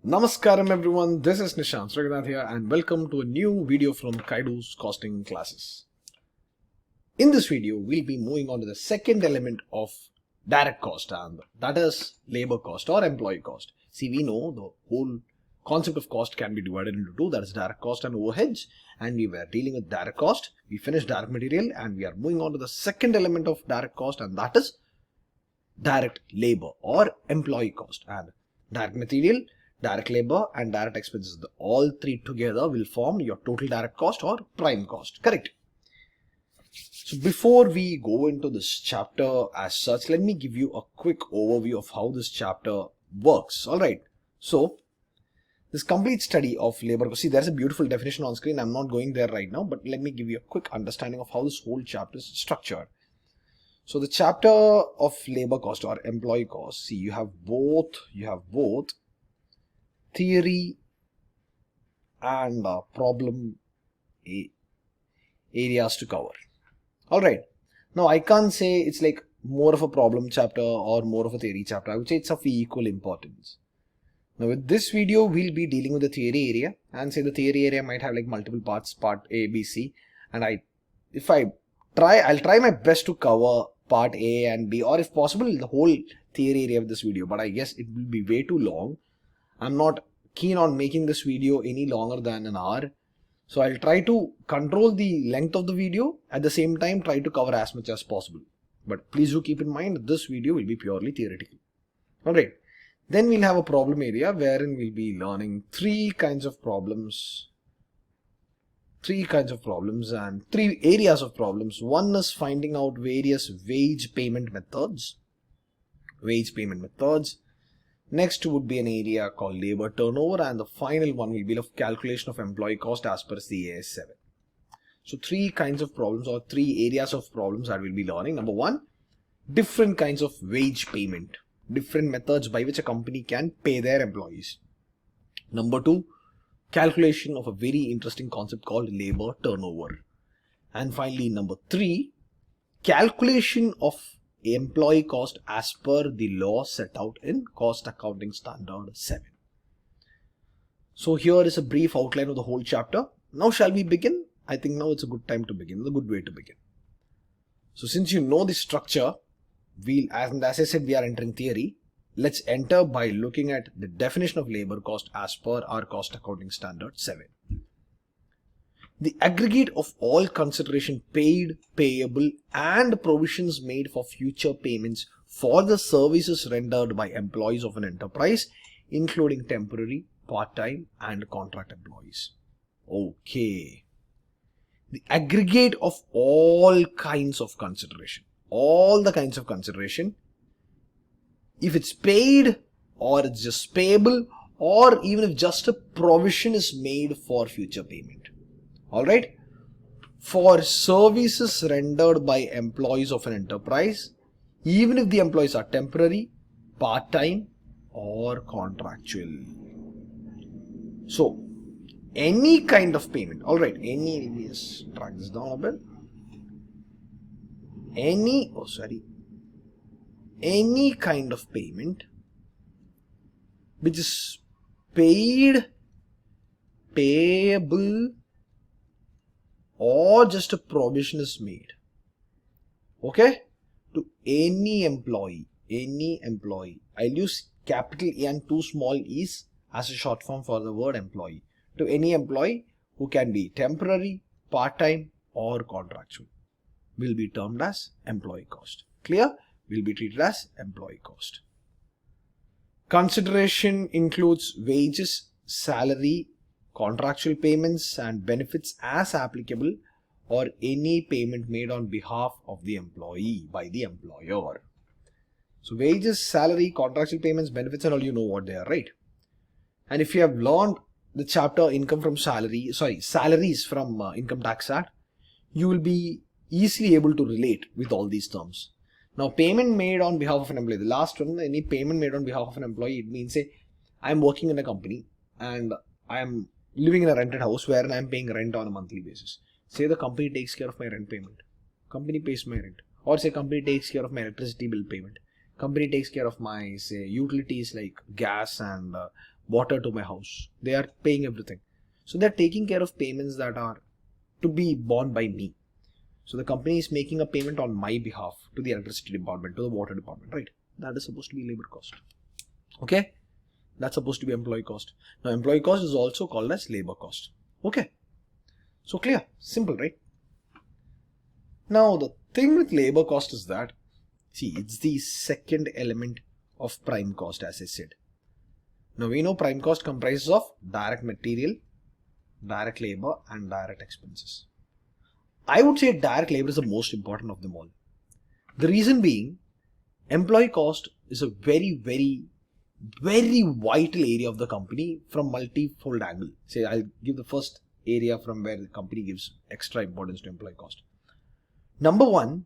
Namaskaram everyone, this is Nishanth Reghunath here and welcome to a new video from KYDU's costing classes. In this video, we'll be moving on to the second element of direct cost, and that is labor cost or employee cost. See, we know the whole concept of cost can be divided into two, that is direct cost and overheads, and we were dealing with direct cost. We finished direct material and we are moving on to the second element of direct cost, and that is direct labor or employee cost. And direct material, direct labor and direct expenses, all three together will form your total direct cost or prime cost, correct? So before we go into this chapter as such, let me give you a quick overview of how this chapter works. Alright, so this complete study of labor cost, see, there's a beautiful definition on screen. I'm not going there right now, but let me give you a quick understanding of how this whole chapter is structured. So the chapter of labor cost or employee cost, see, you have both theory and problem areas to cover. Alright, now I can't say it's like more of a problem chapter or more of a theory chapter. I would say it's of equal importance. Now with this video, we'll be dealing with the theory area, and say the theory area might have like multiple parts, part A, B, C, and I'll try my best to cover part A and B, or if possible the whole theory area of this video, but I guess it will be way too long. I'm not keen on making this video any longer than an hour. So I'll try to control the length of the video, at the same time try to cover as much as possible. But please do keep in mind this video will be purely theoretical. Alright, then we'll have a problem area wherein we'll be learning three kinds of problems and three areas of problems. One is finding out various wage payment methods. Next would be an area called labor turnover, and the final one will be of calculation of employee cost as per CAS 7. So three kinds of problems or three areas of problems that we'll be learning. Number one, different kinds of wage payment, different methods by which a company can pay their employees. Number two, calculation of a very interesting concept called labor turnover. And finally, number three, calculation of employee cost as per the law set out in Cost Accounting Standard 7. So here is a brief outline of the whole chapter. Now shall we begin? I think now it's a good time to begin, a good way to begin. So since you know the structure, as I said, we are entering theory. Let's enter by looking at the definition of labor cost as per our Cost Accounting Standard 7. The aggregate of all consideration paid, payable and provisions made for future payments for the services rendered by employees of an enterprise, including temporary, part-time and contract employees. Okay. The aggregate of all kinds of consideration. All the kinds of consideration. If it's paid or it's just payable, or even if just a provision is made for future payment. Alright, for services rendered by employees of an enterprise, even if the employees are temporary, part-time or contractual. So, any kind of payment, alright, let me just drag this down a bit. Any kind of payment which is paid, payable, or just a provision is made, okay, to any employee. I'll use capital A and two small e's as a short form for the word employee. To any employee who can be temporary, part-time or contractual will be termed as employee cost. Clear? Will be treated as employee cost. Consideration includes wages, salary, contractual payments and benefits as applicable, or any payment made on behalf of the employee by the employer. So wages, salary, contractual payments, benefits and all, you know what they are, right? And if you have learned the chapter income from salaries from Income Tax Act, you will be easily able to relate with all these terms. Now payment made on behalf of an employee, the last one, any payment made on behalf of an employee, it means say I am working in a company and I am living in a rented house where I am paying rent on a monthly basis. Say the company takes care of my rent payment. Company pays my rent. Or say company takes care of my electricity bill payment. Company takes care of my, say, utilities like gas and water to my house. They are paying everything. So they're taking care of payments that are to be borne by me. So the company is making a payment on my behalf to the electricity department, to the water department, right? That is supposed to be labor cost. Okay? That's supposed to be employee cost. Now employee cost is also called as labor cost. Okay? So clear, simple, right? Now the thing with labor cost is that, see, it's the second element of prime cost, as I said. Now we know prime cost comprises of direct material, direct labor and direct expenses. I would say direct labor is the most important of them all. The reason being, employee cost is a very vital area of the company from multi-fold angle. Say, I'll give the first area from where the company gives extra importance to employee cost. Number one,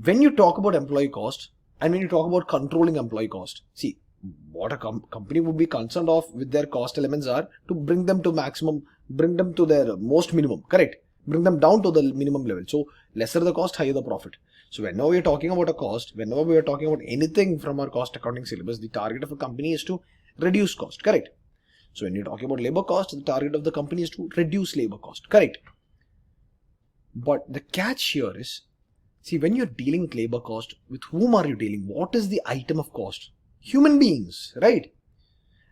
when you talk about employee cost and when you talk about controlling employee cost, see, what a company would be concerned of with their cost elements are to bring them to maximum, bring them to their most minimum, correct? Bring them down to the minimum level. So lesser the cost, higher the profit. So whenever we are talking about a cost, whenever we are talking about anything from our cost accounting syllabus, the target of a company is to reduce cost, correct? So when you're talking about labor cost, the target of the company is to reduce labor cost, correct? But the catch here is, see, when you're dealing with labor cost, with whom are you dealing? What is the item of cost? Human beings, right?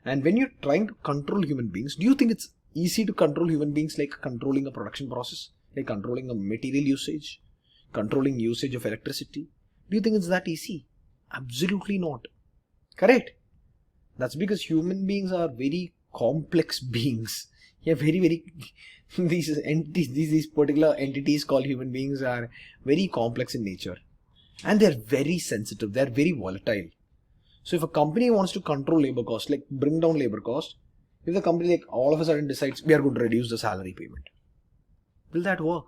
And when you're trying to control human beings, do you think it's easy to control human beings like controlling a production process, like controlling a material usage, controlling usage of electricity? Do you think it's that easy? Absolutely not. Correct? That's because human beings are very complex beings. Yeah, these entities, these particular entities called human beings are very complex in nature. And they're very sensitive, they're very volatile. So if a company wants to control labor cost, like bring down labor cost, if the company like all of a sudden decides we are going to reduce the salary payment, will that work?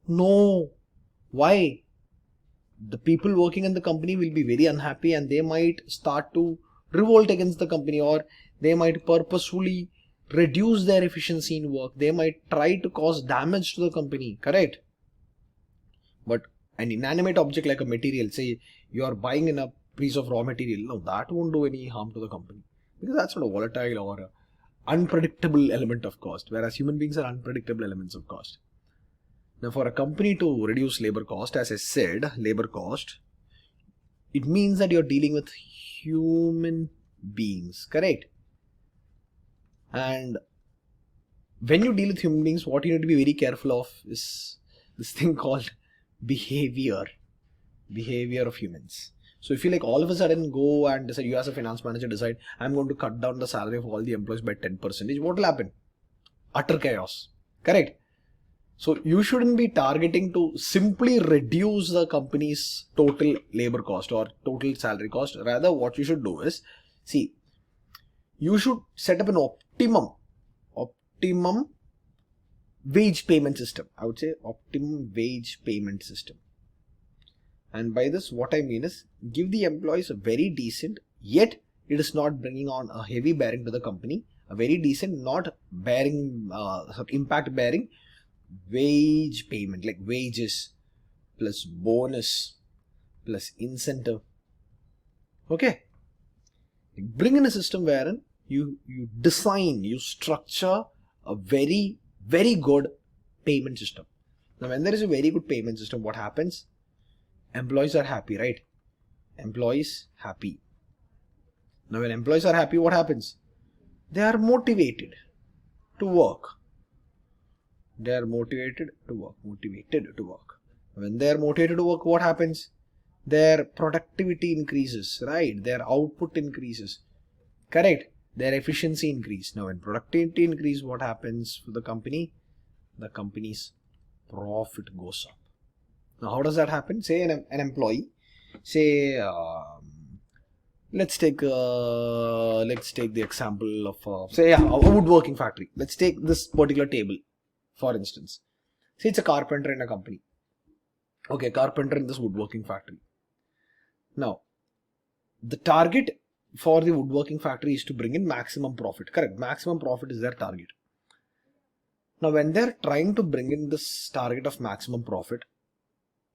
No. Why? The people working in the company will be very unhappy and they might start to revolt against the company, or they might purposefully reduce their efficiency in work. They might try to cause damage to the company, correct? But an inanimate object like a material, say you are buying in a piece of raw material, no, that won't do any harm to the company because that's not a volatile or a unpredictable element of cost, whereas human beings are unpredictable elements of cost. Now for a company to reduce labor cost, as I said, labor cost, it means that you're dealing with human beings, correct? And when you deal with human beings, what you need to be very careful of is this thing called behavior of humans. So if you like all of a sudden go and decide, you as a finance manager decide, I'm going to cut down the salary of all the employees by 10%, what will happen? Utter chaos, correct? So you shouldn't be targeting to simply reduce the company's total labor cost or total salary cost. Rather, what you should do is, see, you should set up an optimum wage payment system. I would say optimum wage payment system. And by this, what I mean is, give the employees a very decent, yet it is not bringing on a heavy bearing to the company, a very decent, not bearing, impact bearing wage payment, like wages plus bonus plus incentive. Okay. Bring in a system wherein you design, you structure a very good payment system. Now when there is a very good payment system, what happens? Employees are happy, right? Employees happy. Now when employees are happy, what happens? They are motivated to work. They are motivated to work. When they are motivated to work, what happens? Their productivity increases, right? Their output increases. Correct? Their efficiency increase. Now when productivity increase, what happens for the company? The company's profit goes up. Now how does that happen? Say an employee, say let's take the example of say a woodworking factory. Let's take this particular table, for instance. Say it's a carpenter in a company. Okay, carpenter in this woodworking factory. Now, the target for the woodworking factory is to bring in maximum profit. Correct? Maximum profit is their target. Now, when they're trying to bring in this target of maximum profit,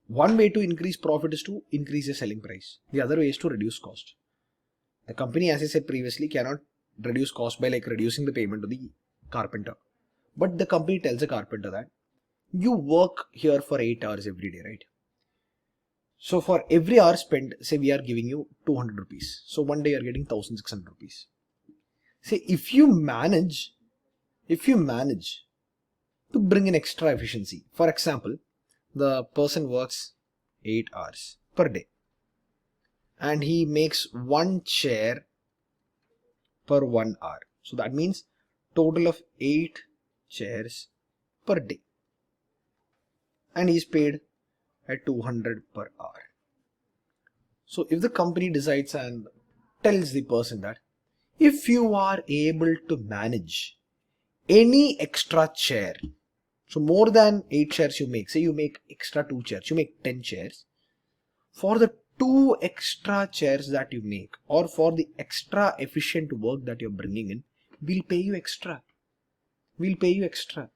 one way to increase profit is to increase the selling price. The other way is to reduce cost. The company, as I said previously, cannot reduce cost by like reducing the payment to the carpenter. But the company tells the carpenter that you work here for 8 hours every day, right? So for every hour spent, say we are giving you 200 rupees. So one day you are getting 1600 rupees. Say if you manage to bring in extra efficiency, for example, the person works 8 hours per day and he makes one chair per 1 hour. So that means total of 8 chairs per day. And he is paid at 200 per hour. So if the company decides and tells the person that if you are able to manage any extra chair, so more than 8 chairs you make, say you make extra 2 chairs, you make 10 chairs, for the 2 extra chairs that you make or for the extra efficient work that you're bringing in, we'll pay you extra. We'll pay you extra.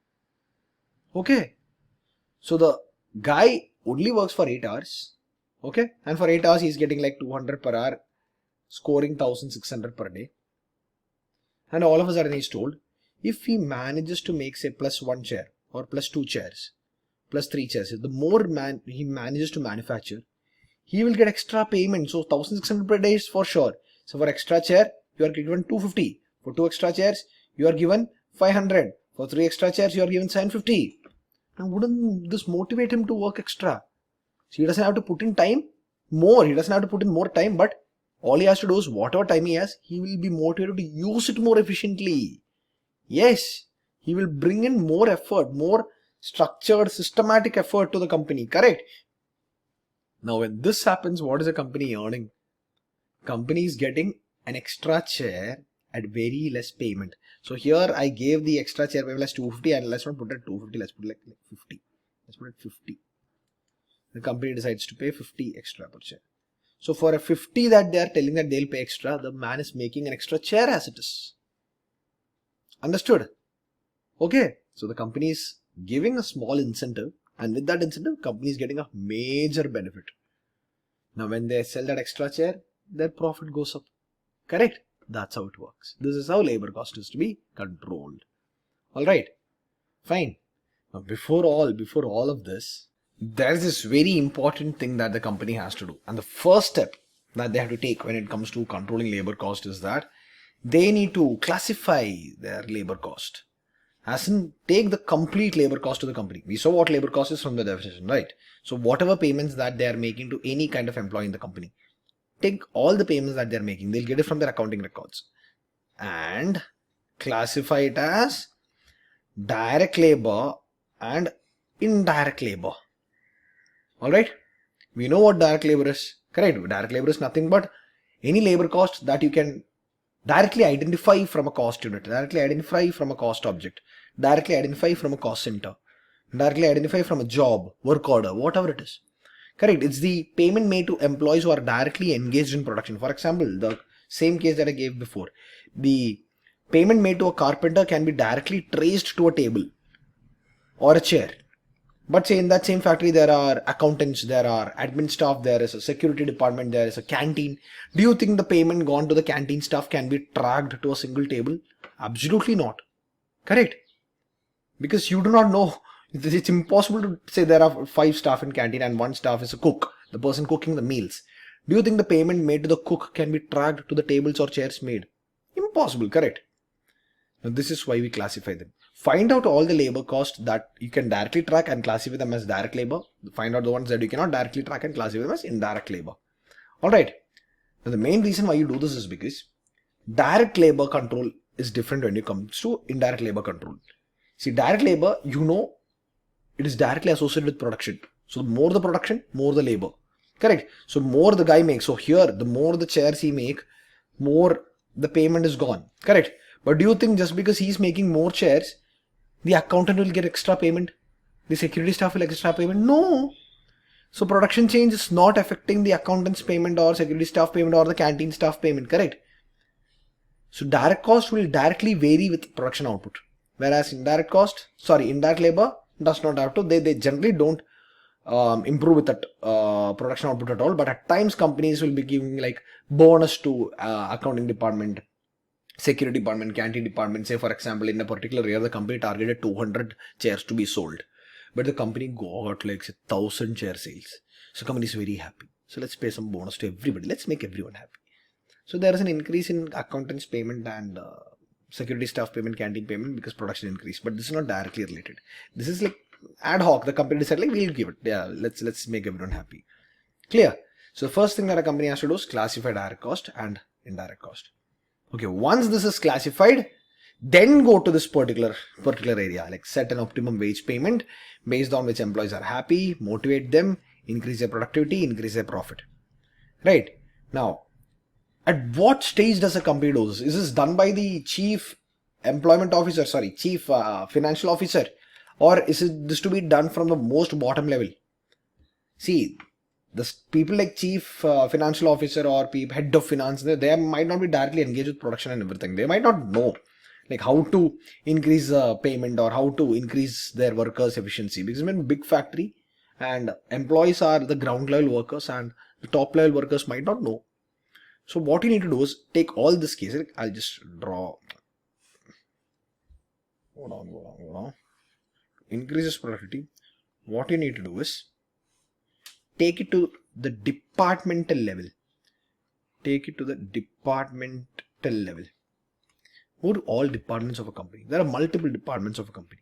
Okay. So the guy only works for 8 hours. Okay. And for 8 hours he's getting like 200 per hour, scoring 1600 per day. And all of a sudden he's told, if he manages to make say plus 1 chair or plus 2 chairs, plus 3 chairs, the more he manages to manufacture, he will get extra payment. So 1600 per day is for sure. So for extra chair, you are given 250. For 2 extra chairs, you are given 500. For 3 extra chairs, you are given 750. Now wouldn't this motivate him to work extra? So he doesn't have to put in time more. He doesn't have to put in more time, but all he has to do is whatever time he has, he will be motivated to use it more efficiently. Yes, he will bring in more effort, more structured, systematic effort to the company. Correct? Now when this happens, what is the company earning? Company is getting an extra chair at very less payment. So here I gave the extra chair payment as 250 and let's not put it 250, let's put it like 50. Let's put it 50. The company decides to pay 50 extra per chair. So for a 50 that they are telling that they'll pay extra, the man is making an extra chair as it is. Understood? Okay. So the company is giving a small incentive, and with that incentive, company is getting a major benefit. Now when they sell that extra chair, their profit goes up. Correct? That's how it works. This is how labor cost is to be controlled. Alright. Fine. Now before all of this, there's this very important thing that the company has to do. And the first step that they have to take when it comes to controlling labor cost is that they need to classify their labor cost. As in, take the complete labor cost to the company. We saw what labor cost is from the definition, right? So whatever payments that they are making to any kind of employee in the company, take all the payments that they're making, they'll get it from their accounting records and classify it as direct labor and indirect labor. Alright, we know what direct labor is. Correct? Direct labor is nothing but any labor cost that you can directly identify from a cost unit, directly identify from a cost object, directly identify from a cost center, directly identify from a job, work order, whatever it is. Correct? It's the payment made to employees who are directly engaged in production. For example, the same case that I gave before. The payment made to a carpenter can be directly traced to a table or a chair. But say in that same factory, there are accountants, there are admin staff, there is a security department, there is a canteen. Do you think the payment gone to the canteen staff can be tracked to a single table? Absolutely not. Correct? Because you do not know. It's impossible to say there are 5 staff in canteen and 1 staff is a cook, the person cooking the meals. Do you think the payment made to the cook can be tracked to the tables or chairs made? Impossible, correct? Now this is why we classify them. Find out all the labor costs that you can directly track and classify them as direct labor. Find out the ones that you cannot directly track and classify them as indirect labor. Alright. Now the main reason why you do this is because direct labor control is different when it comes to indirect labor control. See, direct labor, you know, it is directly associated with production. So the more the production, more the labor. Correct? So more the guy makes. So here, the more the chairs he make, more the payment is gone. Correct? But do you think just because he's making more chairs, the accountant will get extra payment? The security staff will get extra payment? No. So production change is not affecting the accountant's payment or security staff payment or the canteen staff payment. Correct? So direct cost will directly vary with production output. Whereas indirect labor does not have to. They generally don't improve with that production output at all. But at times companies will be giving like bonus to accounting department security department, canteen department. Say for example, in a particular year, the company targeted 200 chairs to be sold, but the company got like say, 1,000 chair sales. So company is very happy. So let's pay some bonus to everybody. Let's make everyone happy. So there is an increase in accountants payment and security staff payment, canteen payment because production increased. But this is not directly related. This is like ad hoc. The company decided like we'll give it. Yeah, let's make everyone happy. Clear? So the first thing that a company has to do is classify direct cost and indirect cost. Okay, once this is classified, then go to this particular area, like set an optimum wage payment based on which employees are happy, motivate them, increase their productivity, increase their profit. Right? Now, at what stage does a company do this? Is this done by the chief chief financial officer, or is it this to be done from the most bottom level? See, the people like chief financial officer or head of finance, they might not be directly engaged with production and everything. They might not know like how to increase payment or how to increase their workers' efficiency, because in a big factory and employees are the ground level workers and the top level workers might not know. So what you need to do is take all this cases. I'll just draw. Hold on. Increases productivity. What you need to do is take it to the departmental level. Take it to the departmental level. Go to all departments of a company. There are multiple departments of a company.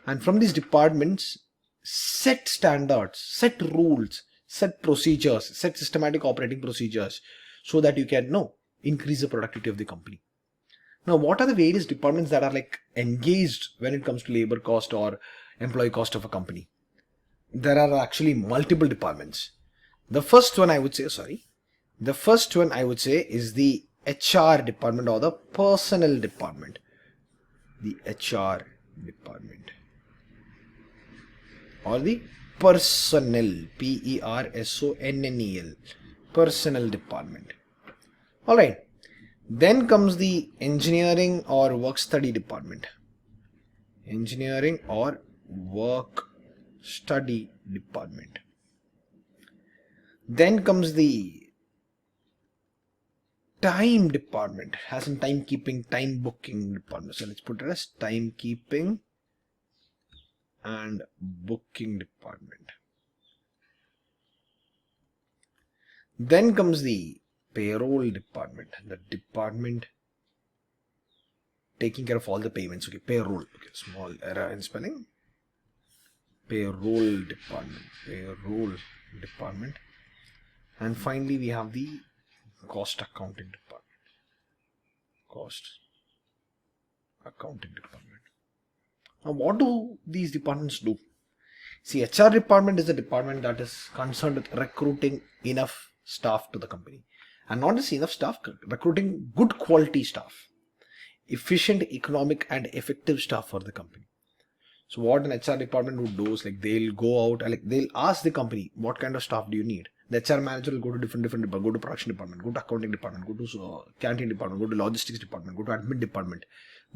And from these departments, set standards, set rules, set procedures, set systematic operating procedures so that you can increase the productivity of the company. Now, what are the various departments that are like engaged when it comes to labor cost or employee cost of a company? There are actually multiple departments. The first one I would say is the HR department or the personnel department. The HR department or the personnel, personnel, personnel department. Alright, then comes the engineering or work study department. Engineering or work study department. Then comes the time department, has some timekeeping, time booking department. So let's put it as timekeeping and booking department. Then comes the payroll department, the department taking care of all the payments. Okay, payroll. Okay, small error in spelling. Payroll department. And finally, we have the cost accounting department. Now, what do these departments do? See, HR department is a department that is concerned with recruiting enough staff to the company. And not just enough staff, recruiting good quality staff. Efficient, economic and effective staff for the company. So what an HR department would do is like they'll go out and like they'll ask the company, what kind of staff do you need? The HR manager will go to different departments, go to production department, go to accounting department, go to canteen department, go to logistics department, go to admin department,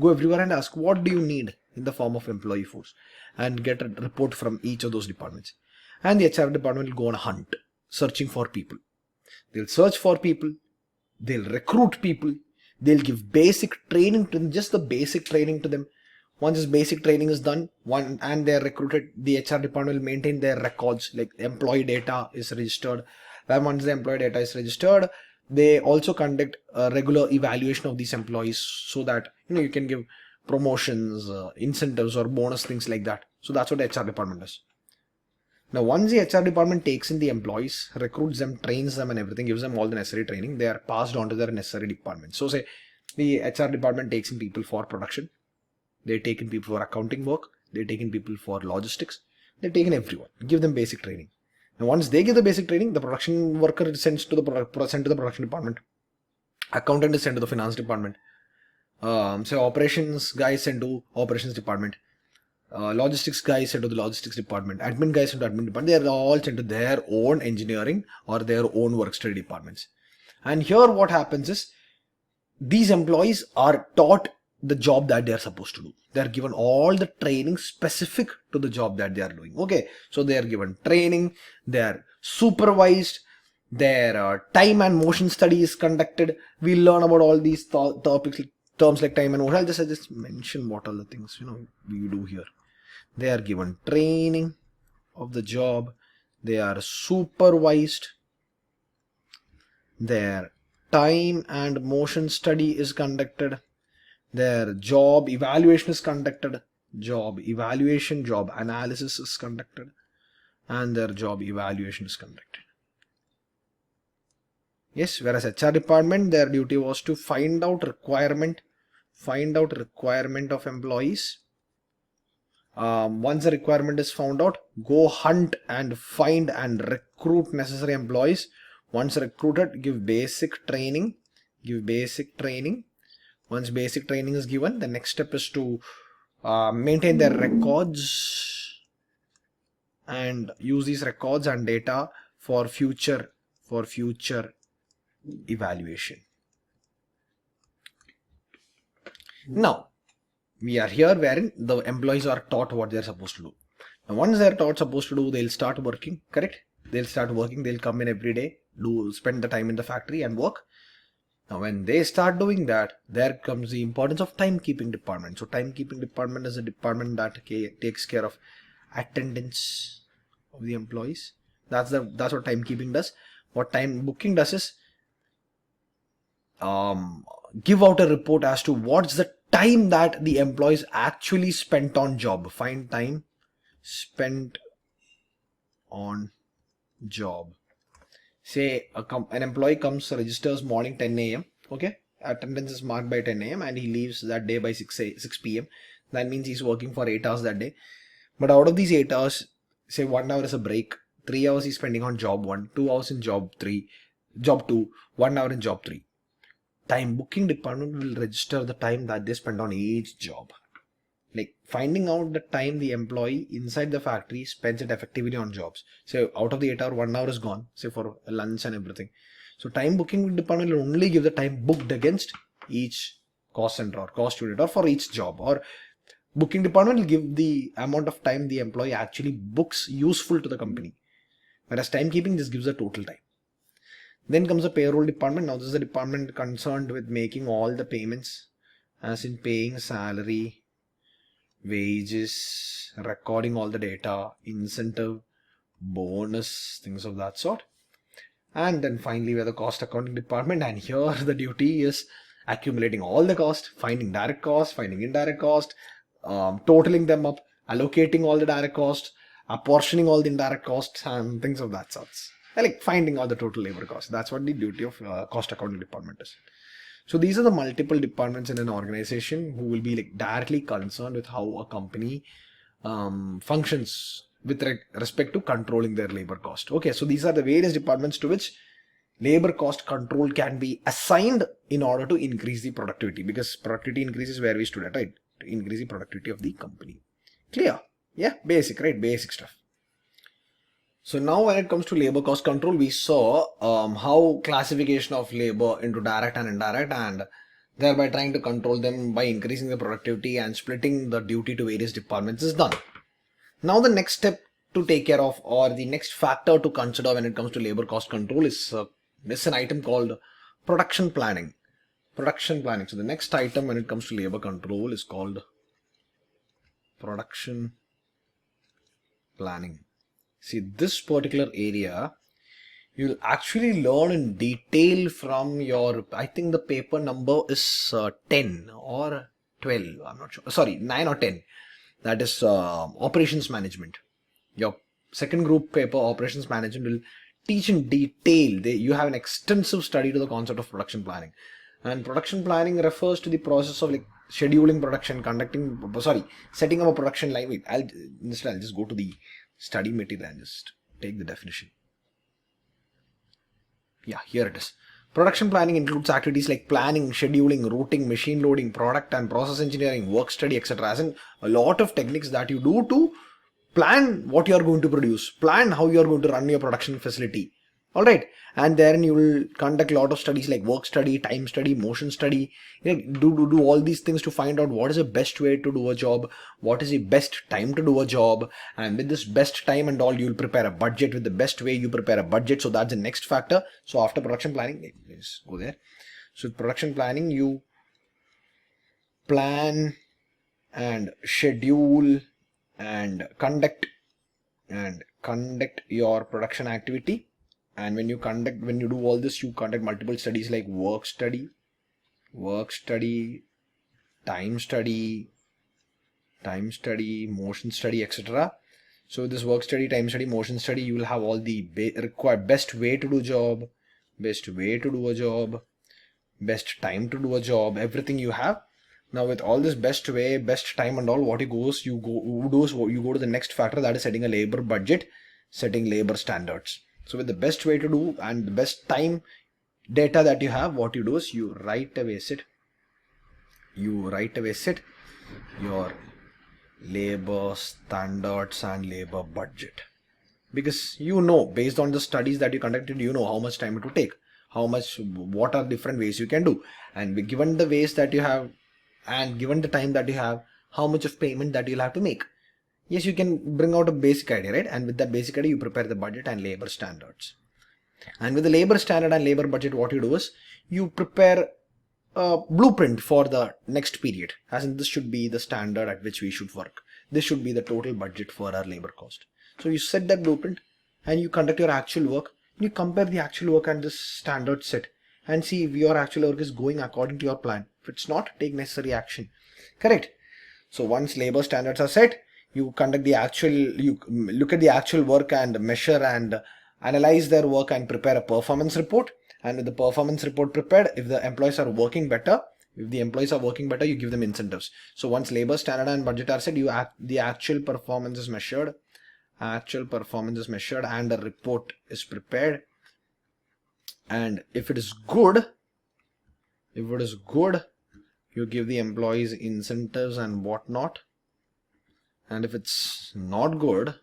go everywhere and ask what do you need in the form of employee force and get a report from each of those departments. And the HR department will go on a hunt, searching for people. They'll search for people, they'll recruit people, they'll give basic training to them, just the basic training to them. Once this basic training is done, and they're recruited, the HR department will maintain their records, like employee data is registered. Then once the employee data is registered, they also conduct a regular evaluation of these employees so that you can give promotions, incentives or bonus, things like that. So that's what the HR department does. Now, once the HR department takes in the employees, recruits them, trains them and everything, gives them all the necessary training, they are passed on to their necessary department. So say the HR department takes in people for production. They're taking people for accounting work. They're taking people for logistics. They're taking everyone. Give them basic training. Now, once they give the basic training, the production worker is sent to the production department. Accountant is sent to the finance department. Operations guy is sent to operations department. Logistics guy is sent to the logistics department. Admin guy is sent to admin department. They are all sent to their own engineering or their own work study departments. And here what happens is these employees are taught the job that they are supposed to do. They are given all the training specific to the job that they are doing. Okay, so they are given training, they are supervised, Their time and motion study is conducted. We'll learn about all these topics, terms like time and motion. I'll just mention what all the things we do here. They are given training of the job. They are supervised. Their time and motion study is conducted. Their job evaluation is conducted. Job evaluation, job analysis is conducted, and their job evaluation is conducted. Yes, whereas HR department, their duty was to find out requirement of employees. Once the requirement is found out, go hunt and find and recruit necessary employees. Once recruited, give basic training. Once basic training is given, the next step is to maintain their records and use these records and data for future evaluation. Now, we are here wherein the employees are taught what they are supposed to do. Now, once they are taught supposed to do, they'll start working, correct? They'll start working, they'll come in every day, spend the time in the factory and work. Now, when they start doing that, there comes the importance of timekeeping department. So, timekeeping department is a department that takes care of attendance of the employees. That's what timekeeping does. What time booking does is give out a report as to what's the time that the employees actually spent on job. Find time spent on job. Say an employee comes, registers morning 10 a.m. Okay, attendance is marked by 10 a.m. and he leaves that day by 6 p.m. That means he's working for 8 hours that day. But out of these 8 hours, say 1 hour is a break, 3 hours he's spending on job 1, 2 hours in job 2, 1 hour in job 3. Time booking department will register the time that they spend on each job. Like finding out the time the employee inside the factory spends it effectively on jobs. So out of the 8 hour, 1 hour is gone, say for lunch and everything. So time booking department will only give the time booked against each cost center or cost unit or for each job. Or booking department will give the amount of time the employee actually books useful to the company. Whereas timekeeping just gives the total time. Then comes the payroll department. Now this is the department concerned with making all the payments, as in paying salary, wages, recording all the data, incentive, bonus, things of that sort. And then finally we have the cost accounting department, and here the duty is accumulating all the cost, finding direct cost, finding indirect cost, totaling them up, allocating all the direct cost, apportioning all the indirect costs and things of that sort. Like finding all the total labor cost. That's what the duty of cost accounting department is. So these are the multiple departments in an organization who will be like directly concerned with how a company functions with respect to controlling their labor cost. Okay, so these are the various departments to which labor cost control can be assigned in order to increase the productivity, because productivity increases where we stood at, right? To increase the productivity of the company. Clear? Yeah, basic, right? Basic stuff. So now when it comes to labor cost control, we saw how classification of labor into direct and indirect, and thereby trying to control them by increasing the productivity and splitting the duty to various departments is done. Now the next step to take care of, or the next factor to consider when it comes to labor cost control is an item called production planning. Production planning. So the next item when it comes to labor control is called production planning. See, this particular area you'll actually learn in detail from your, I think the paper number is 10 or 12, I'm not sure, sorry, 9 or 10. That is operations management. Your second group paper, operations management, will teach in detail. You have an extensive study to the concept of production planning. And production planning refers to the process of like scheduling production, setting up a production line. Wait, I'll just go to the study material and just take the definition. Yeah, here it is. Production planning includes activities like planning, scheduling, routing, machine loading, product and process engineering, work study, etc. As in a lot of techniques that you do to plan what you are going to produce, plan how you are going to run your production facility, Alright, and then you will conduct a lot of studies like work study, time study, motion study. Do all these things to find out what is the best way to do a job, what is the best time to do a job, and with this best time and all, you will prepare a budget. With the best way, you prepare a budget. So that's the next factor. So after production planning, let's go there. So with production planning, you plan and schedule and conduct your production activity. And when you do all this, you conduct multiple studies like work study, time study, motion study, etc. So this work study, time study, motion study, you will have all the required best way to do job, best time to do a job, everything you have. Now with all this best way, best time and all, you go to the next factor, that is setting a labor budget, setting labor standards. So with the best way to do and the best time data that you have, what you do is you right away set your labor standards and labor budget. Because based on the studies that you conducted, how much time it will take, what are different ways you can do, and given the ways that you have and given the time that you have, how much of payment that you'll have to make. Yes, you can bring out a basic idea, right? And with that basic idea, you prepare the budget and labor standards. And with the labor standard and labor budget, what you do is you prepare a blueprint for the next period. As in, this should be the standard at which we should work. This should be the total budget for our labor cost. So you set that blueprint and you conduct your actual work. You compare the actual work and this standard set and see if your actual work is going according to your plan. If it's not, take necessary action. Correct? So once labor standards are set, you look at the actual work and measure and analyze their work and prepare a performance report. And with the performance report prepared, if the employees are working better, you give them incentives. So once labor standard and budget are set, the actual performance is measured. And a report is prepared. And if it is good, you give the employees incentives and whatnot. And if it's not good,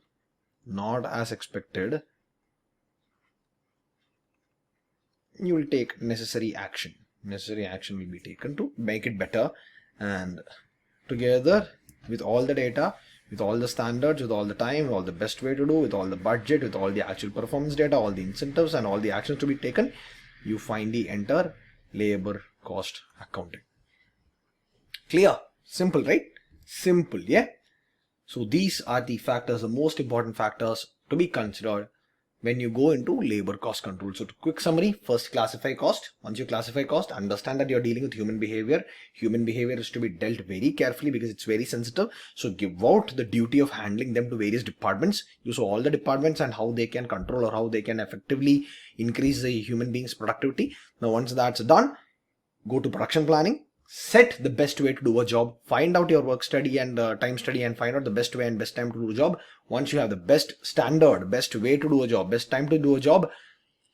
not as expected, you will take necessary action. Necessary action will be taken to make it better. And together with all the data, with all the standards, with all the time, with all the best way to do, with all the budget, with all the actual performance data, all the incentives and all the actions to be taken, you finally enter labor cost accounting. Clear? Simple, right? Simple, yeah? So these are the factors, the most important factors to be considered when you go into labor cost control. So to quick summary, first classify cost. Once you classify cost, understand that you're dealing with human behavior. Human behavior is to be dealt very carefully because it's very sensitive. So give out the duty of handling them to various departments. You saw all the departments and how they can control or how they can effectively increase the human being's productivity. Now once that's done, go to production planning. Set the best way to do a job. Find out your work study and time study and find out the best way and best time to do a job. Once you have the best standard, best way to do a job, best time to do a job,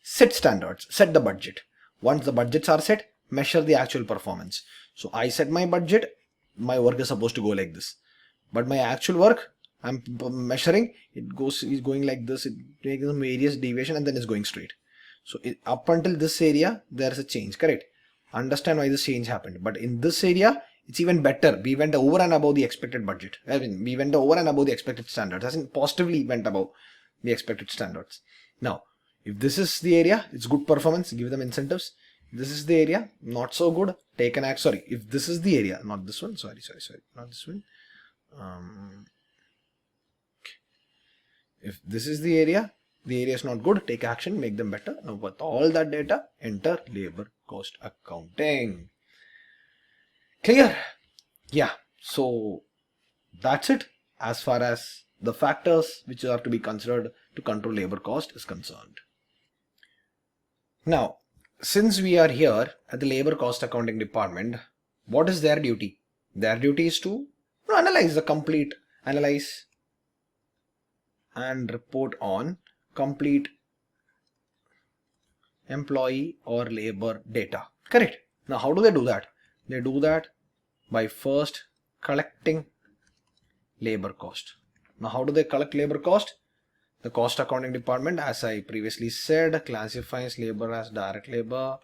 set standards, set the budget. Once the budgets are set, measure the actual performance. So I set my budget, my work is supposed to go like this. But my actual work, I'm measuring, is going like this, it takes some various deviation and then it's going straight. So up until this area, there's a change, correct? Understand why this change happened. But in this area, it's even better. We went over and above the expected budget. I mean, we went over and above the expected standards. As in, positively went above the expected standards. Now, if this is the area, it's good performance, give them incentives. If this is the area, not so good, take an act. Sorry, if this is the area, not this one. Sorry, not this one. If this is the area is not good, take action, make them better. Now, with all that data, enter labor cost accounting. Clear? Yeah. So that's it as far as the factors which are to be considered to control labor cost is concerned. Now, since we are here at the labor cost accounting department, what is their duty? Their duty is to analyze and report on complete employee or labor data. Correct. Now, how do they do that? They do that by first collecting labor cost. Now, how do they collect labor cost? The cost accounting department, as I previously said, classifies labor as direct labor,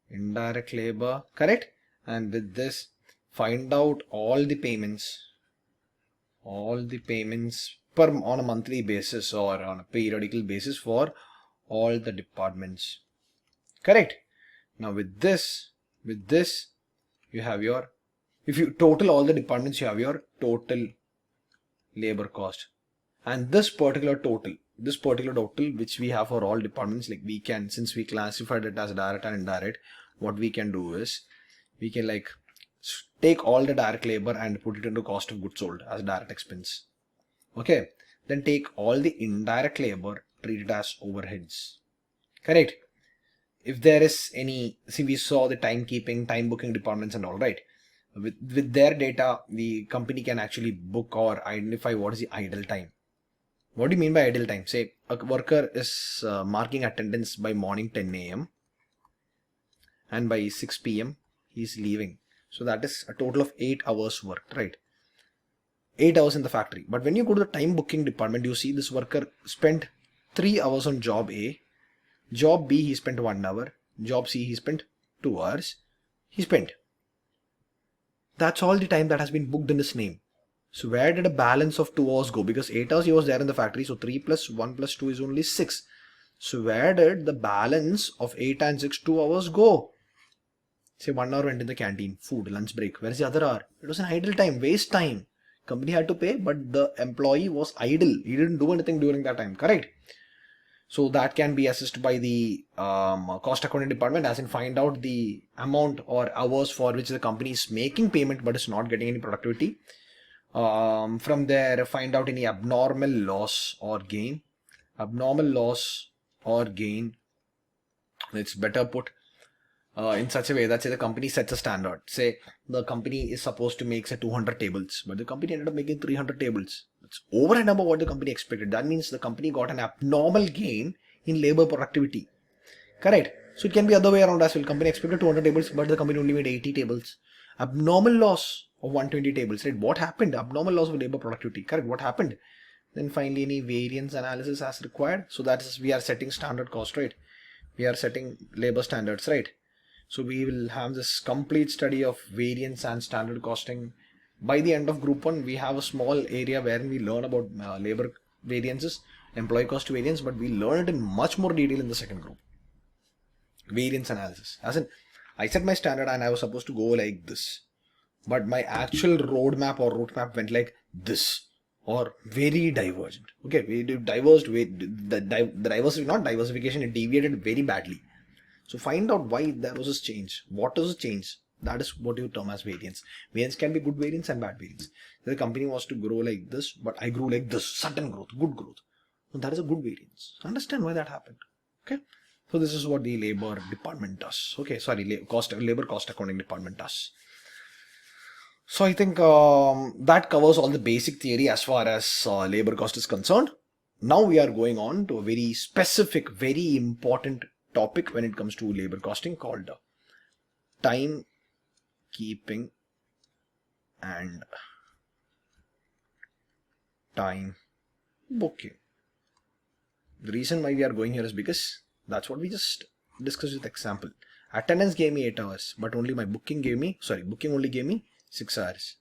indirect labor, correct? And with this, find out all the payments per on a monthly basis or on a periodical basis for all the departments, correct? Now with this you have your, if you total all the departments, you have your total labor cost. And this particular total which we have for all departments, like we can, since we classified it as direct and indirect, what we can do is we can like take all the direct labor and put it into cost of goods sold as direct expense. Okay, then take all the indirect labor, treat it as overheads, correct? If there is any, see, we saw the timekeeping, time booking departments and all, right? With their data, the company can actually book or identify what is the idle time. What do you mean by idle time? Say a worker is marking attendance by morning 10 a.m. and by 6 p.m. he's leaving. So that is a total of 8 hours worked, right? 8 hours in the factory. But when you go to the time booking department, you see this worker spent 3 hours on job A. Job B, he spent 1 hour. Job C, he spent 2 hours. That's all the time that has been booked in his name. So where did a balance of 2 hours go? Because 8 hours he was there in the factory. So 3 plus 1 plus 2 is only 6. So where did the balance of 8 and 6, 2 hours go? Say 1 hour went in the canteen, food, lunch break. Where is the other hour? It was an idle time, waste time. Company had to pay, but the employee was idle. He didn't do anything during that time, correct? So that can be assessed by the cost accounting department, as in find out the amount or hours for which the company is making payment but is not getting any productivity. From there, find out any abnormal loss or gain. It's better put in such a way that, say, the company sets a standard. Say the company is supposed to make, say, 200 tables, but the company ended up making 300 tables. It's over and above what the company expected. That means the company got an abnormal gain in labor productivity, correct? So it can be other way around as well. Company expected 200 tables, but the company only made 80 tables. Abnormal loss of 120 tables, right? What happened? Abnormal loss of labor productivity, correct? What happened? Then finally any variance analysis as required. So that is, we are setting standard cost, right? We are setting labor standards, right? So we will have this complete study of variance and standard costing. By the end of group 1, we have a small area wherein we learn about labor variances, employee cost variance, but we learn it in much more detail in the second group. Variance analysis. As in, I set my standard and I was supposed to go like this, but my actual roadmap or route map went like this, or very divergent. Okay, we diverged, the diversity, not diversification, it deviated very badly. So find out why there was this change. What is the change? That is what you term as variance. Variance can be good variance and bad variance. The company was to grow like this, but I grew like this, sudden growth, good growth. So that is a good variance. Understand why that happened. Okay. So this is what the labor department does. Okay, sorry, labor cost accounting department does. So I think that covers all the basic theory as far as labor cost is concerned. Now we are going on to a very specific, very important topic when it comes to labor costing, called time keeping and time booking. The reason why we are going here is because that's what we just discussed with example. Attendance gave me 8 hours, but only my booking only gave me 6 hours.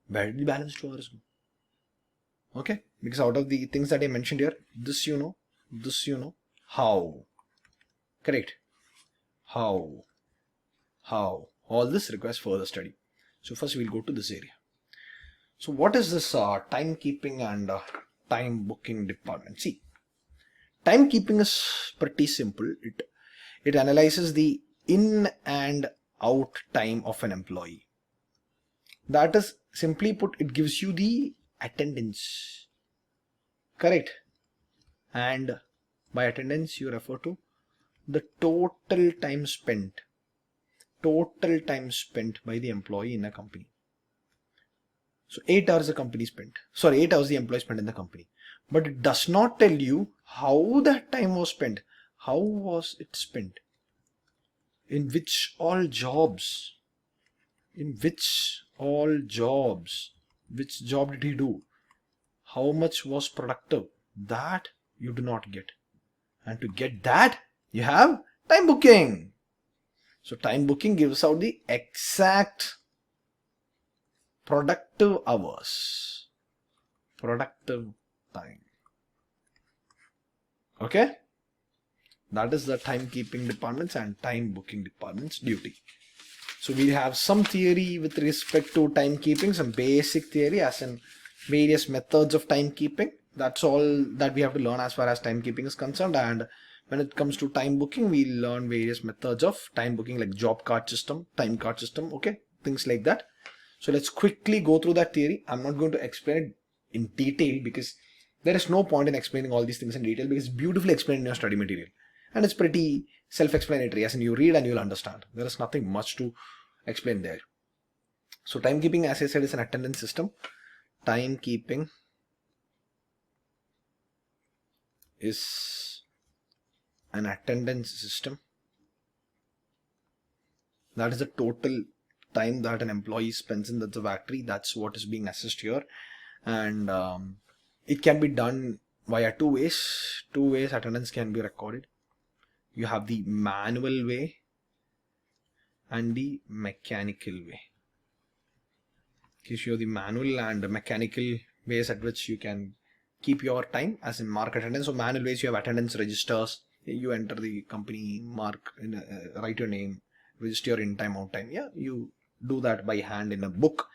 Where did the balance 2 hours go? Okay, because out of the things that I mentioned here, this you know, how? Correct. How? All this requires further study. So first we'll go to this area. So what is this timekeeping and time booking department? See, timekeeping is pretty simple. It analyzes the in and out time of an employee. That is, simply put, it gives you the attendance. Correct. And by attendance you refer to the total time spent by the employee in a company. So 8 hours the company spent. 8 hours the employee spent in the company. But it does not tell you how that time was spent. How was it spent? In which all jobs? Which job did he do? How much was productive? That You do not get. And to get that, you have time booking. So time booking gives out the exact productive hours, productive time. Okay, that is the timekeeping department's and time booking department's duty. So we have some theory with respect to timekeeping, some basic theory as in various methods of timekeeping. That's all that we have to learn as far as timekeeping is concerned. And when it comes to time booking, we learn various methods of time booking like job card system, time card system, okay, things like that. So let's quickly go through that theory. I'm not going to explain it in detail because there is no point in explaining all these things in detail because it's beautifully explained in your study material. And it's pretty self-explanatory, as in you read and you'll understand. There is nothing much to explain there. So timekeeping, as I said, is an attendance system. Timekeeping is an attendance system. That is the total time that an employee spends in the factory. That's what is being assessed here. And it can be done via two ways. Two ways attendance can be recorded. You have the manual way and the mechanical way. You have the manual and the mechanical ways at which you can keep your time, as in mark attendance. So manual ways, you have attendance registers. You enter the company, mark, write your name, register your in time, out time. Yeah, you do that by hand in a book.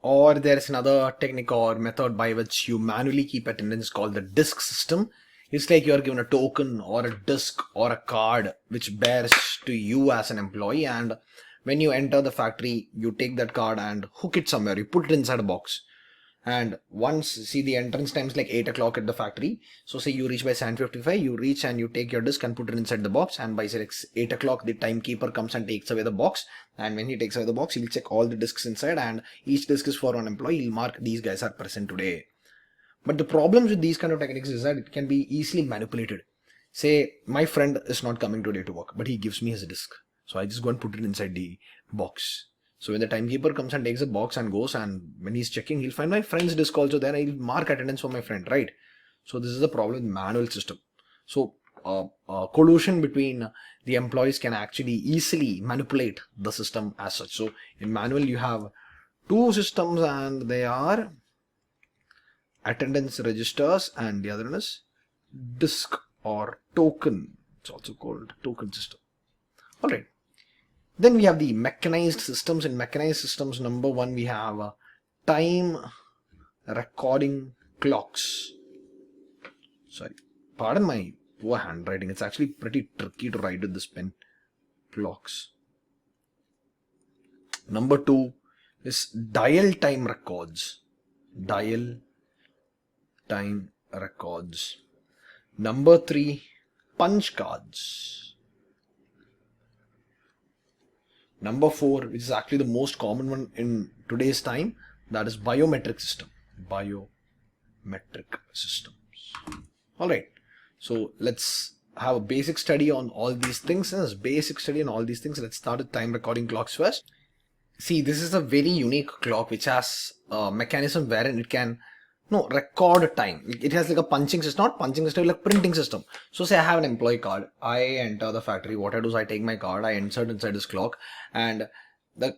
Or there is another technique or method by which you manually keep attendance called the disk system. It's like you are given a token or a disk or a card which bears to you as an employee, and when you enter the factory, you take that card and hook it somewhere. You put it inside a box. And once, see, the entrance time is like 8 o'clock at the factory. So say you reach by 7:55, you reach and you take your disk and put it inside the box. And by say 8 o'clock, the timekeeper comes and takes away the box. And when he takes away the box, he'll check all the disks inside, and each disk is for one employee. He'll mark these guys are present today. But the problems with these kind of techniques is that it can be easily manipulated. Say my friend is not coming today to work, but he gives me his disk. So I just go and put it inside the box. So when the timekeeper comes and takes the box and goes, and when he's checking, he'll find my friend's disk also there. He'll mark attendance for my friend, right? So this is the problem with manual system. So collusion between the employees can actually easily manipulate the system as such. So in manual, you have two systems, and they are attendance registers, and the other one is disk or token. It's also called token system. All right. Then we have the mechanized systems. In mechanized systems, number one, we have time recording clocks. Sorry, pardon my poor handwriting. It's actually pretty tricky to write with this pen. Clocks. Number two is dial time records. Dial time records. Number three, punch cards. Number four, which is actually the most common one in today's time, that is biometric system. Biometric systems. Alright, so let's have a basic study on all these things. And as basic study on all these things, let's start with time recording clocks first. See, this is a very unique clock which has a mechanism wherein it can record time. It has like a punching system, not punching system, like printing system. So say I have an employee card. I enter the factory. What I do is I take my card, I insert inside this clock, and the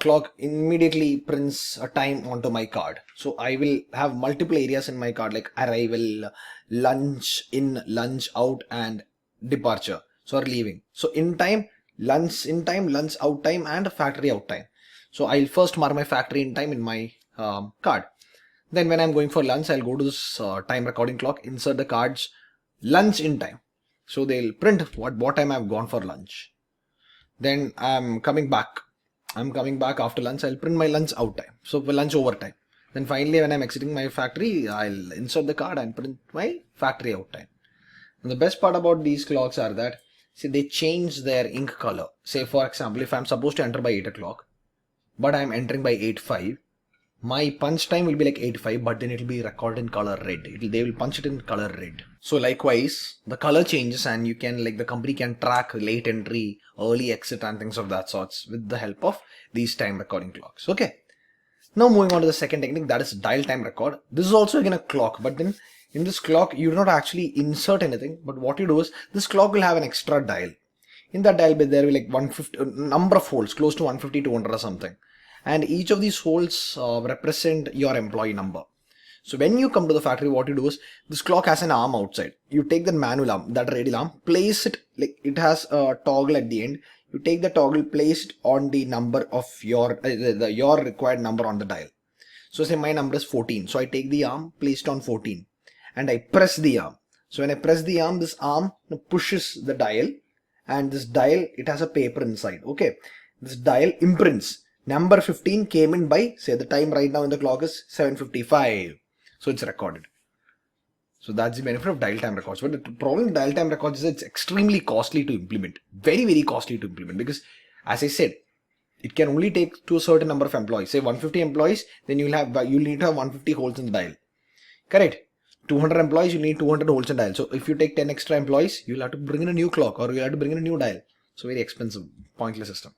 clock immediately prints a time onto my card. So I will have multiple areas in my card like arrival, lunch in, lunch out, and departure. So leaving. So in time, lunch in time, lunch out time, and factory out time. So I'll first mark my factory in time in my card. Then when I'm going for lunch, I'll go to this time recording clock, insert the cards, lunch in time. So they'll print what time I've gone for lunch. Then I'm coming back after lunch, I'll print my lunch out time. So for lunch over time. Then finally when I'm exiting my factory, I'll insert the card and print my factory out time. And the best part about these clocks are that, see, they change their ink color. Say for example, if I'm supposed to enter by 8 o'clock, but I'm entering by 8:05, my punch time will be like 8:05, but then it will be recorded in color red. They will punch it in color red. So likewise, the color changes, and you can, like, the company can track late entry, early exit, and things of that sorts with the help of these time recording clocks. Okay. Now moving on to the second technique, that is dial time record. This is also again a clock, but then In this clock, you do not actually insert anything, but what you do is this clock will have an extra dial. In that dial, there will be like 150 number of holes, close to 150, 200 or something. And each of these holes represent your employee number. So when you come to the factory, what you do is this clock has an arm outside. You take that manual arm, that radial arm, place it, like it has a toggle at the end. You take the toggle, place it on the number of your required number on the dial. So say my number is 14. So I take the arm, place it on 14, and I press the arm. So when I press the arm, this arm pushes the dial, and this dial, it has a paper inside. Okay, this dial imprints. Number 15 came in by, say the time right now in the clock is 7:55. So it's recorded. So that's the benefit of dial time records. But the problem with dial time records is it's extremely costly to implement. Very, very costly to implement, because as I said, it can only take to a certain number of employees. Say 150 employees, then you'll need to have 150 holes in the dial. Correct? 200 employees, you need 200 holes in dial. So if you take 10 extra employees, you'll have to bring in a new clock, or you'll have to bring in a new dial. So very expensive, pointless system.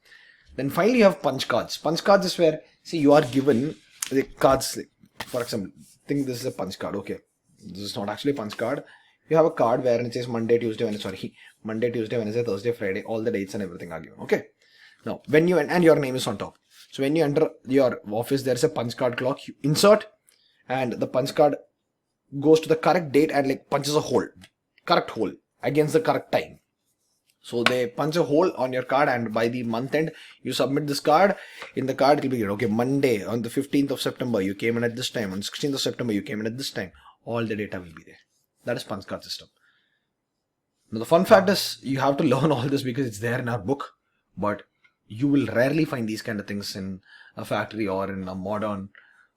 Then finally you have punch cards. Punch cards is where, see, you are given the cards. For example, think this is a punch card. Okay, this is not actually a punch card. You have a card where it says Monday, Tuesday, Wednesday, Thursday, Friday, all the dates and everything are given. Okay. Now, when you, and your name is on top. So when you enter your office, there is a punch card clock. You insert, and the punch card goes to the correct date and like punches a hole, correct hole against the correct time. So they punch a hole on your card, and by the month end, you submit this card. In the card, it will be, okay, Monday on the 15th of September, you came in at this time. On 16th of September, you came in at this time. All the data will be there. That is punch card system. Now, the fun fact is, you have to learn all this because it's there in our book, but you will rarely find these kind of things in a factory or in a modern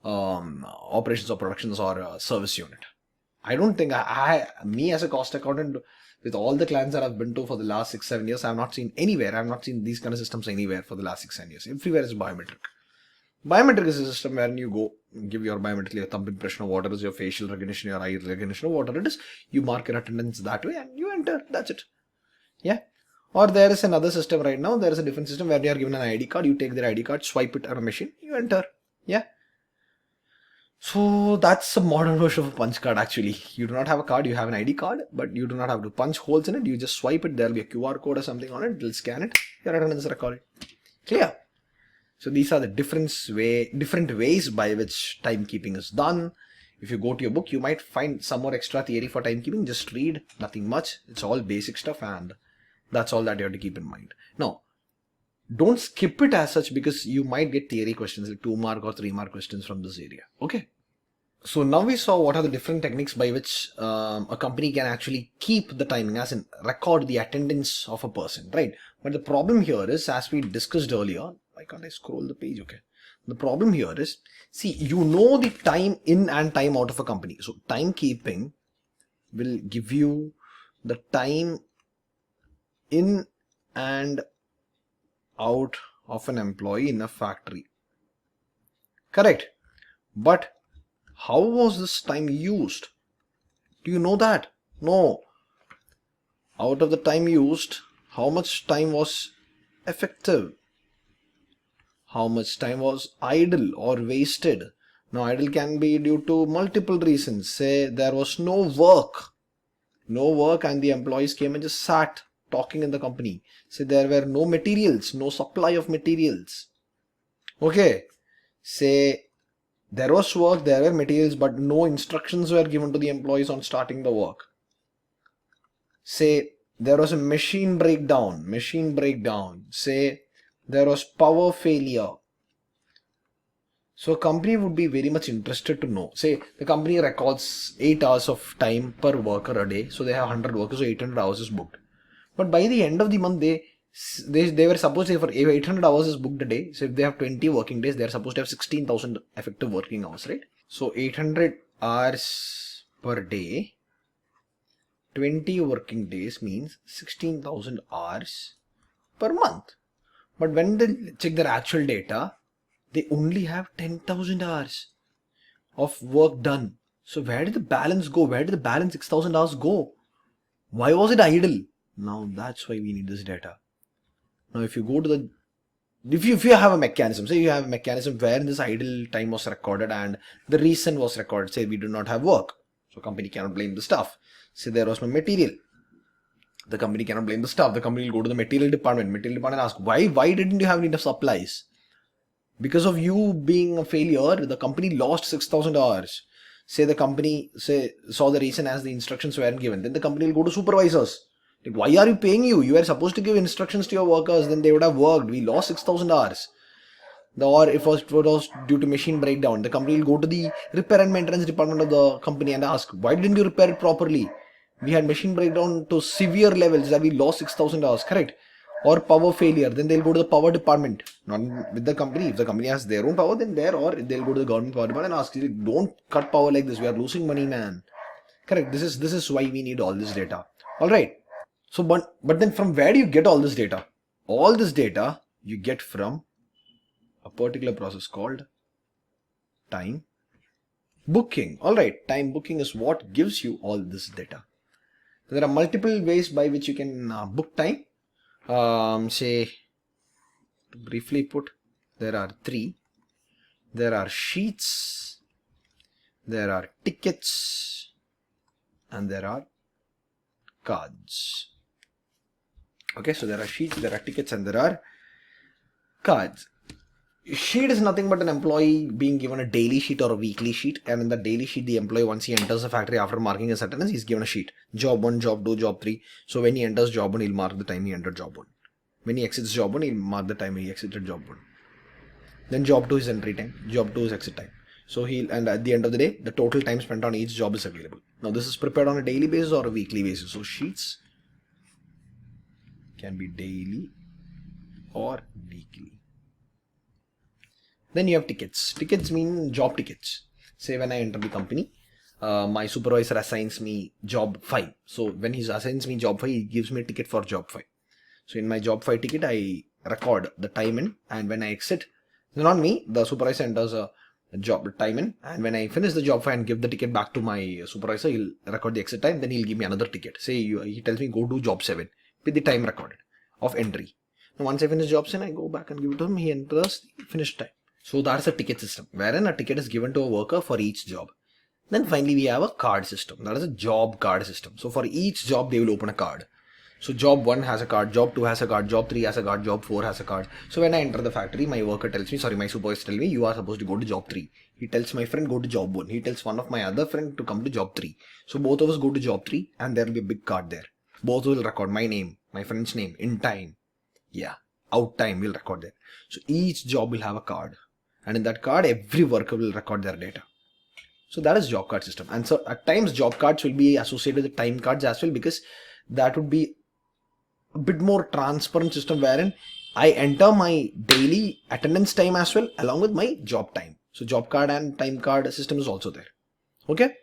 operations or productions or a service unit. I don't think me as a cost accountant, with all the clients that I've been to for the last 6-7 years, I have not seen anywhere. I have not seen these kind of systems anywhere for the last 6-7 years. Everywhere is biometric. Biometric is a system where you go, give your biometric, your thumb impression, or whatever is your facial recognition, your eye recognition, or whatever it is. You mark your attendance that way and you enter. That's it. Yeah. Or there is another system right now. There is a different system where you are given an ID card. You take their ID card, swipe it on a machine, you enter. Yeah. So that's a modern version of a punch card actually. You do not have a card, you have an ID card, but you do not have to punch holes in it. You just swipe it. There will be a QR code or something on it. It will scan it. Your attendance is recorded. Clear? So these are the different ways by which timekeeping is done. If you go to your book, you might find some more extra theory for timekeeping. Just read, nothing much. It's all basic stuff, and that's all that you have to keep in mind. Now, don't skip it as such, because you might get theory questions like 2-mark or 3-mark questions from this area. Okay. So now we saw what are the different techniques by which a company can actually keep the timing, as in record the attendance of a person, right? But the problem here is, as we discussed earlier, why can't I scroll the page? Okay. The problem here is, see, you know the time in and time out of a company. So timekeeping will give you the time in and out of an employee in a factory. Correct. But how was this time used? Do you know that? No. Out of the time used, how much time was effective? How much time was idle or wasted? Now, idle can be due to multiple reasons. Say there was no work. No work, and the employees came and just sat talking in the company. Say there were no materials, no supply of materials. Okay. Say there was work, there were materials, but no instructions were given to the employees on starting the work. Say there was a machine breakdown. Say there was power failure. So a company would be very much interested to know. Say the company records 8 hours of time per worker a day. So they have 100 workers, so 800 hours is booked. But by the end of the month, they were supposed to, for 800 hours is booked a day. So if they have 20 working days, they are supposed to have 16,000 effective working hours, right? So 800 hours per day, 20 working days means 16,000 hours per month. But when they check their actual data, they only have 10,000 hours of work done. So where did the balance go? Where did the balance 6,000 hours go? Why was it idle? Now that's why we need this data. Now if you go to the, if you have a mechanism, say you have a mechanism where this idle time was recorded and the reason was recorded, say we do not have work. So company cannot blame the staff. Say there was no material. The company cannot blame the staff. The company will go to the material department. Material department ask, why didn't you have enough supplies? Because of you being a failure, the company lost 6,000 hours. Say the company saw the reason as the instructions weren't given. Then the company will go to supervisors. Like, why are you paying you? You were supposed to give instructions to your workers. Then they would have worked. We lost 6,000 hours. Or if it was due to machine breakdown, the company will go to the repair and maintenance department of the company and ask, why didn't you repair it properly? We had machine breakdown to severe levels that we lost 6,000 hours, correct? Or power failure, then they'll go to the power department, not with the company. If the company has their own power, then there, or they'll go to the government power department and ask, don't cut power like this, we are losing money, man. Correct, this is why we need all this data. Alright, so but then from where do you get all this data? All this data you get from a particular process called time booking. Alright, time booking is what gives you all this data. There are multiple ways by which you can book time. Say, to briefly put, there are 3. There are sheets, there are tickets, and there are cards. Okay, so there are sheets, there are tickets, and there are cards. Sheet is nothing but an employee being given a daily sheet or a weekly sheet, and in the daily sheet the employee, once he enters the factory after marking his attendance, he is given a sheet. Job 1, job 2, job 3. So when he enters job 1, he'll mark the time he entered job 1. When he exits job 1, he'll mark the time he exited job 1. Then job 2 is entry time, job 2 is exit time. So and at the end of the day, the total time spent on each job is available. Now this is prepared on a daily basis or a weekly basis. So sheets can be daily or weekly. Then you have tickets. Tickets mean job tickets. Say when I enter the company, my supervisor assigns me job 5. So when he assigns me job 5, he gives me a ticket for job 5. So in my job 5 ticket, I record the time in, and when I exit, not me, the supervisor enters a job time in, and when I finish the job 5 and give the ticket back to my supervisor, he'll record the exit time, then he'll give me another ticket. Say he tells me go do job 7 with the time recorded of entry. Now once I finish job 7, I go back and give it to him, he enters the finished time. So that's a ticket system, wherein a ticket is given to a worker for each job. Then finally we have a card system, that is a job card system. So for each job they will open a card. So job 1 has a card, job 2 has a card, job 3 has a card, job 4 has a card. So when I enter the factory, my supervisor tells me, you are supposed to go to job 3. He tells my friend go to job 1. He tells one of my other friend to come to job 3. So both of us go to job 3 and there will be a big card there. Both will record my name, my friend's name, in time. Yeah, out time will record there. So each job will have a card. And in that card, every worker will record their data. So that is job card system. And so at times job cards will be associated with time cards as well, because that would be a bit more transparent system wherein I enter my daily attendance time as well along with my job time. So job card and time card system is also there. Okay.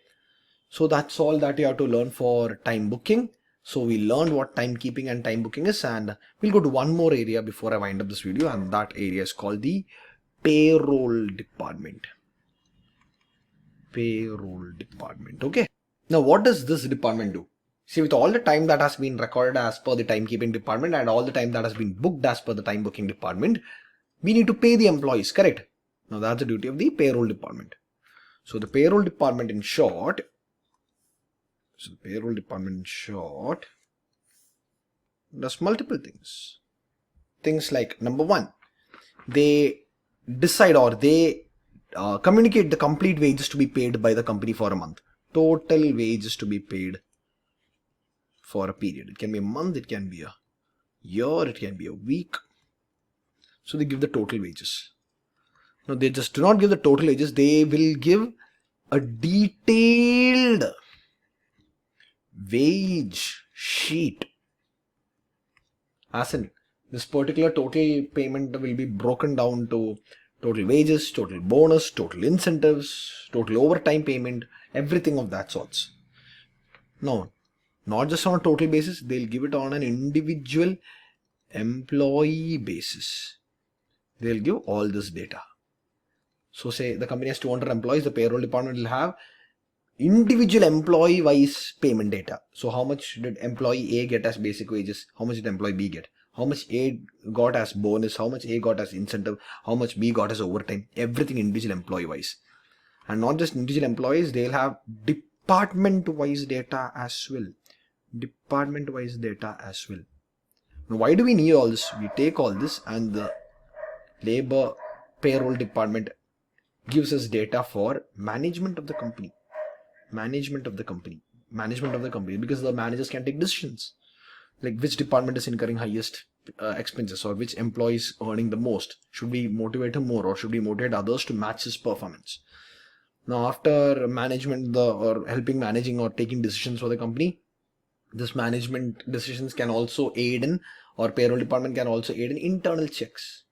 So that's all that you have to learn for time booking. So we learned what timekeeping and time booking is, and we'll go to one more area before I wind up this video, and that area is called the Payroll Department. Payroll Department. Okay. Now what does this department do? See, with all the time that has been recorded as per the timekeeping department and all the time that has been booked as per the time booking department, we need to pay the employees, correct? Now that's the duty of the payroll department. So the payroll department in short, does multiple things. Things like, number 1, they decide or they communicate the complete wages to be paid by the company for a month. Total wages to be paid for a period. It can be a month, it can be a year, it can be a week. So they give the total wages. Now they just do not give the total wages, they will give a detailed wage sheet. As in, this particular total payment will be broken down to total wages, total bonus, total incentives, total overtime payment, everything of that sorts. No, not just on a total basis, they'll give it on an individual employee basis. They'll give all this data. So say the company has 200 employees, the payroll department will have individual employee wise payment data. So how much did employee A get as basic wages? How much did employee B get? How much A got as bonus? How much A got as incentive? How much B got as overtime? Everything individual employee wise. And not just individual employees, they'll have department-wise data as well. Department-wise data as well. Now, why do we need all this? We take all this and the labor payroll department gives us data for management of the company. Management of the company, because the managers can take decisions like which department is incurring highest expenses, or which employee is earning the most. Should we motivate him more, or should we motivate others to match his performance? Now, after management or helping managing or taking decisions for the company, this management decisions can also aid in, or payroll department can also aid in internal checks.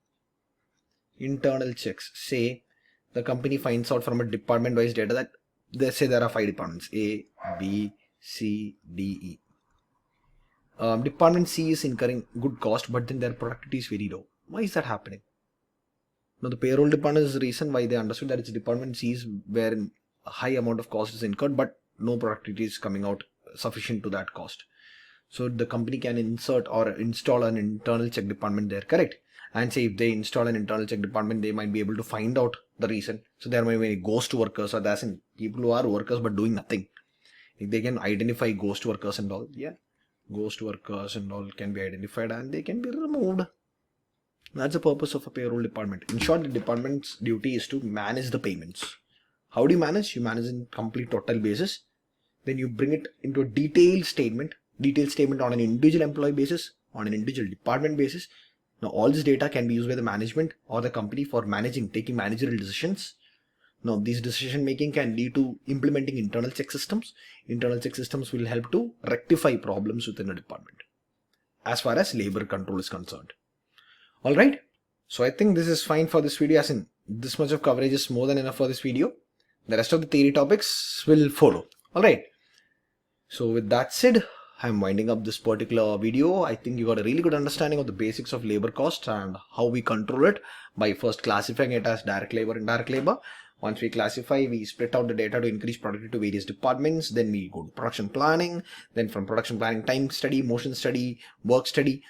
Internal checks. Say the company finds out from a department wise data that, let's say there are 5 departments, A, B, C, D, E. Department C is incurring good cost, but then their productivity is very low. Why is that happening? Now, the payroll department is the reason why they understood that it's department C is where a high amount of cost is incurred, but no productivity is coming out sufficient to that cost. So the company can insert or install an internal check department there, correct? And say if they install an internal check department, they might be able to find out the reason. So there might be ghost workers, or that's in people who are workers but doing nothing. If they can identify ghost workers and all, yeah, ghost workers and all can be identified and they can be removed. That's the purpose of a payroll department. In short, the department's duty is to manage the payments. How do you manage? You manage in complete total basis. Then you bring it into a detailed statement on an individual employee basis, on an individual department basis. Now, all this data can be used by the management or the company for taking managerial decisions. Now, these decision making can lead to implementing internal check systems. Internal check systems will help to rectify problems within a department as far as labor control is concerned. Alright, so I think this is fine for this video, as in this much of coverage is more than enough for this video. The rest of the theory topics will follow. Alright, so with that said, I'm winding up this particular video. I think you got a really good understanding of the basics of labor cost and how we control it by first classifying it as direct labor and indirect labor. Once we classify, we split out the data to increase productivity to various departments. Then we go to production planning. Then from production planning, time study, motion study, work study,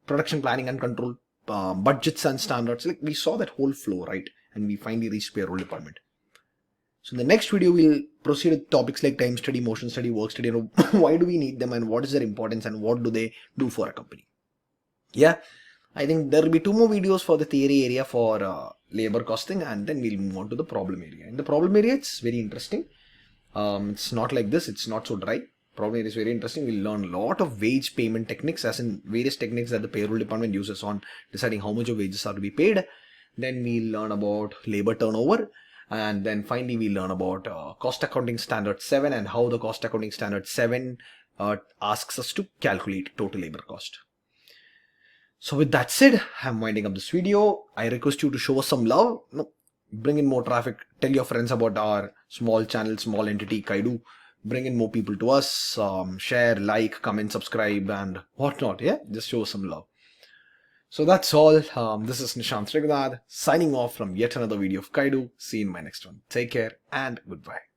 production planning and control, budgets and standards. Like we saw that whole flow, right? And we finally reached payroll department. So in the next video, we'll proceed with topics like time study, motion study, work study. Why do we need them and what is their importance and what do they do for a company? Yeah, I think there will be 2 more videos for the theory area for labor costing, and then we'll move on to the problem area. In the problem area, it's very interesting. It's not like this. It's not so dry. Problem area is very interesting. We'll learn a lot of wage payment techniques, as in various techniques that the payroll department uses on deciding how much of wages are to be paid. Then we'll learn about labor turnover. And then finally, we learn about cost accounting standard 7 and how the cost accounting standard 7 asks us to calculate total labor cost. So with that said, I'm winding up this video. I request you to show us some love. Bring in more traffic. Tell your friends about our small channel, small entity, KYDU. Bring in more people to us. Share, like, comment, subscribe and whatnot. Yeah, just show us some love. So that's all. This is Nishanth Reghunath signing off from yet another video of KYDU. See you in my next one. Take care and goodbye.